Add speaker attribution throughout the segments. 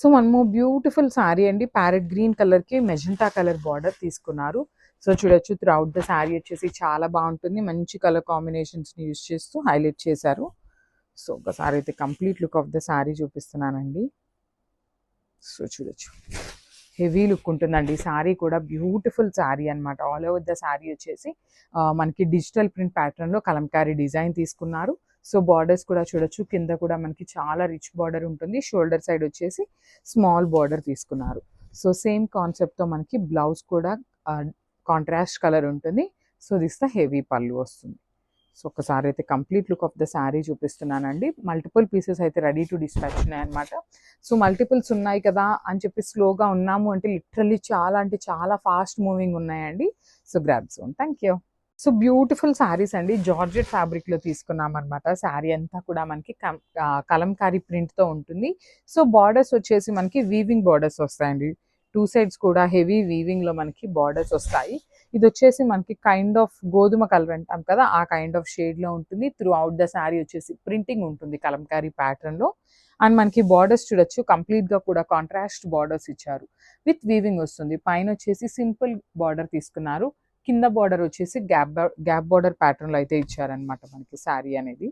Speaker 1: So one more beautiful sari అండి. Parrot green కలర్కి magenta colour border తీసుకున్నారు. సో చూడొచ్చు త్రూఅవుట్ ద శారీ వచ్చేసి చాలా బాగుంటుంది. మంచి కలర్ కాంబినేషన్స్ని యూజ్ చేస్తూ హైలైట్ చేశారు. సో ఒకసారి అయితే complete look of the sari చూపిస్తున్నానండి. సో చూడొచ్చు హెవీ లుక్ ఉంటుందండి. శారీ కూడా బ్యూటిఫుల్ శారీ అనమాట. ఆల్ ఓవర్ ద శారీ వచ్చేసి మనకి డిజిటల్ ప్రింట్ ప్యాటర్న్లో కలంకారీ డిజైన్ తీసుకున్నారు. సో బార్డర్స్ కూడా చూడొచ్చు. కింద కూడా మనకి చాలా రిచ్ బార్డర్ ఉంటుంది. షోల్డర్ సైడ్ వచ్చేసి స్మాల్ బార్డర్ తీసుకున్నారు. సో సేమ్ కాన్సెప్ట్తో మనకి బ్లౌజ్ కూడా కాంట్రాస్ట్ కలర్ ఉంటుంది. సో దిస్ ద హెవీ పళ్ళు వస్తుంది. సో ఒకసారి అయితే complete look of the sari చూపిస్తున్నానండి. మల్టిపుల్ పీసెస్ అయితే రెడీ టు డిస్పాచ్ ఉన్నాయన్నమాట. సో మల్టిపుల్స్ ఉన్నాయి కదా అని చెప్పి స్లోగా ఉన్నాము అంటే లిటరల్లీ చాలా అంటే చాలా ఫాస్ట్ మూవింగ్ ఉన్నాయండి. So grab zone. Thank you. So beautiful saris అండి. జార్జెట్ ఫ్యాబ్రిక్లో తీసుకున్నాం అనమాట. శారీ అంతా కూడా మనకి కలంకారీ ప్రింట్తో ఉంటుంది. సో బార్డర్స్ వచ్చేసి మనకి వీవింగ్ బార్డర్స్ వస్తాయండి. టూ సైడ్స్ కూడా హెవీ వీవింగ్లో మనకి బార్డర్స్ వస్తాయి. ఇది వచ్చేసి మనకి కైండ్ ఆఫ్ గోధుమ కలర్ అంటాం కదా, ఆ కైండ్ ఆఫ్ షేడ్లో ఉంటుంది. త్రూ అవుట్ ద శారీ వచ్చేసి ప్రింటింగ్ ఉంటుంది కలంకారీ ప్యాటర్న్లో. అండ్ మనకి బార్డర్స్ చూడొచ్చు, కంప్లీట్గా కూడా కాంట్రాస్ట్ బార్డర్స్ ఇచ్చారు. విత్ వీవింగ్ వస్తుంది. పైన వచ్చేసి సింపుల్ బార్డర్ తీసుకున్నారు. కింద బార్డర్ వచ్చేసి గ్యాప్ బార్డర్ ప్యాటర్న్లో అయితే ఇచ్చారనమాట మనకి శారీ అనేది.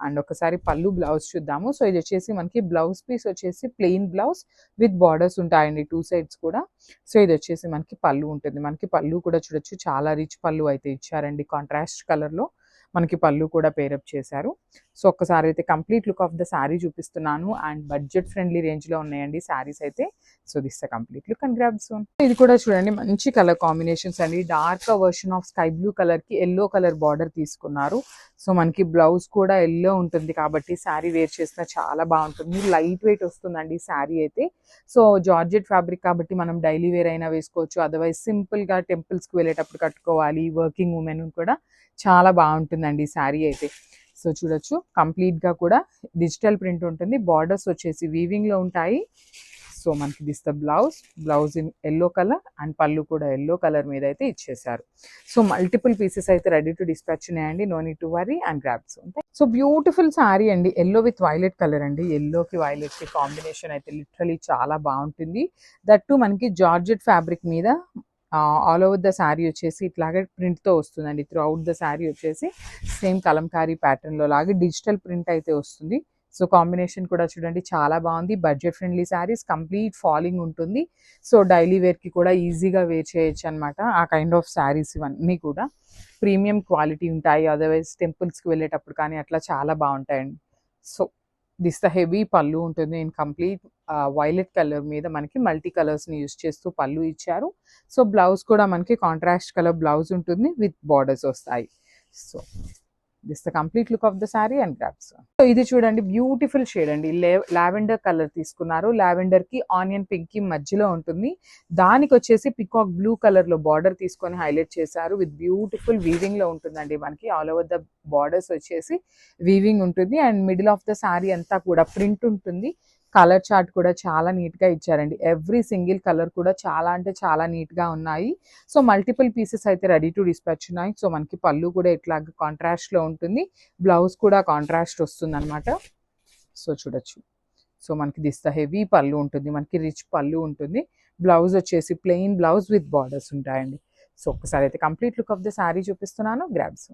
Speaker 1: అండ్ ఒకసారి పళ్ళు బ్లౌజ్ చూద్దాము. సో ఇది వచ్చేసి మనకి బ్లౌజ్ పీస్ వచ్చేసి ప్లెయిన్ బ్లౌజ్ విత్ బార్డర్స్ ఉంటాయండి టూ సైడ్స్ కూడా. సో ఇది వచ్చేసి మనకి పళ్ళు ఉంటుంది. మనకి పళ్ళు కూడా చూడొచ్చు, చాలా రిచ్ పళ్ళు అయితే ఇచ్చారండి. కాంట్రాస్ట్ కలర్లో మనకి పళ్ళు కూడా పేరప్ చేశారు. సో ఒక్కసారి అయితే complete look of the sari చూపిస్తున్నాను. అండ్ బడ్జెట్ ఫ్రెండ్లీ రేంజ్లో ఉన్నాయండి శారీస్ అయితే. So this complete look and grab zone. ఇది కూడా చూడండి మంచి కలర్ కాంబినేషన్స్ అండి. Dark version of sky blue కలర్కి ఎల్లో కలర్ బార్డర్ తీసుకున్నారు. సో మనకి బ్లౌజ్ కూడా ఎల్లో ఉంటుంది కాబట్టి శారీ వేర్ చేసినా చాలా బాగుంటుంది. లైట్ వెయిట్ వస్తుందండి శారీ అయితే. సో జార్జెట్ ఫ్యాబ్రిక్ కాబట్టి మనం డైలీ వేర్ అయినా వేసుకోవచ్చు. అదర్వైజ్ సింపుల్గా టెంపుల్స్కి వెళ్ళేటప్పుడు కట్టుకోవాలి. వర్కింగ్ ఉమెన్ కూడా చాలా బాగుంటుందండి శారీ అయితే. సో చూడొచ్చు కంప్లీట్గా కూడా డిజిటల్ ప్రింట్ ఉంటుంది. బార్డర్స్ వచ్చేసి వీవింగ్లో ఉంటాయి. సో మనకి this the blouse in yellow colour and పళ్ళు కూడా ఎల్లో కలర్ మీద అయితే ఇచ్చేసారు. సో మల్టిపుల్ పీసెస్ అయితే రెడీ టు డిస్పాచ్ ఉన్నాయండి. No need to worry and grabs ఉంటాయి. సో బ్యూటిఫుల్ శారీ అండి. ఎల్లో విత్ వైలెట్ కలర్ అండి. ఎల్లోకి వైలెట్కి కాంబినేషన్ అయితే లిటరలీ చాలా బాగుంటుంది. దట్టు మనకి జార్జెట్ ఫ్యాబ్రిక్ మీద ఆల్ ఓవర్ ద శారీ వచ్చేసి ఇట్లాగే ప్రింట్తో వస్తుందండి. త్రూ అవుట్ ద శారీ వచ్చేసి సేమ్ కలంకారీ ప్యాటర్న్లో లాగా డిజిటల్ ప్రింట్ అయితే వస్తుంది. సో కాంబినేషన్ కూడా చూడండి చాలా బాగుంది. Budget friendly saris, complete falling ఉంటుంది. సో డైలీ వేర్కి కూడా ఈజీగా వేర్ చేయొచ్చు అనమాట. ఆ కైండ్ ఆఫ్ శారీస్ ఇవన్నీ కూడా ప్రీమియం క్వాలిటీ ఉంటాయి. అదర్వైజ్ టెంపుల్స్కి వెళ్ళేటప్పుడు కానీ అట్లా చాలా బాగుంటాయండి. సో దిస్ ద హెవీ పళ్ళు ఉంటుంది. ఇన్ కంప్లీట్ వైలెట్ కలర్ మీద మనకి మల్టీ కలర్స్ని యూజ్ చేస్తూ పళ్ళు ఇచ్చారు. సో బ్లౌజ్ కూడా మనకి కాంట్రాస్ట్ కలర్ బ్లౌజ్ ఉంటుంది విత్ బార్డర్స్ వస్తాయి. So this the complete look of the sari and grabs. So ఇది చూడండి బ్యూటిఫుల్ షేడ్ అండి. లావెండర్ కలర్ తీసుకున్నారు. లావెండర్ కి ఆనియన్ పింక్ కి మధ్యలో ఉంటుంది. దానికి వచ్చేసి పికాక్ బ్లూ కలర్ లో బార్డర్ తీసుకొని హైలైట్ చేశారు. విత్ బ్యూటిఫుల్ వీవింగ్ లో ఉంటుందండి. మనకి ఆల్ ఓవర్ ద బార్డర్స్ వచ్చేసి వీవింగ్ ఉంటుంది. And middle of the sari అంతా కూడా ప్రింట్ ఉంటుంది. కలర్ చార్ట్ కూడా చాలా నీట్గా ఇచ్చారండి. ఎవ్రీ సింగిల్ కలర్ కూడా చాలా అంటే చాలా నీట్గా ఉన్నాయి. సో మల్టిపుల్ పీసెస్ అయితే రెడీ టు డిస్పాచ్ ఉన్నాయి. సో మనకి పళ్ళు కూడా ఇట్లా కాంట్రాస్ట్లో ఉంటుంది. బ్లౌజ్ కూడా కాంట్రాస్ట్ వస్తుంది అనమాట. సో చూడొచ్చు. సో మనకి దిస్ ద హెవీ పళ్ళు ఉంటుంది. మనకి రిచ్ పళ్ళు ఉంటుంది. బ్లౌజ్ వచ్చేసి ప్లెయిన్ బ్లౌజ్ విత్ బార్డర్స్ ఉంటాయండి. సో ఒక్కసారి అయితే complete look of the sari చూపిస్తున్నాను. గ్రాబ్స్.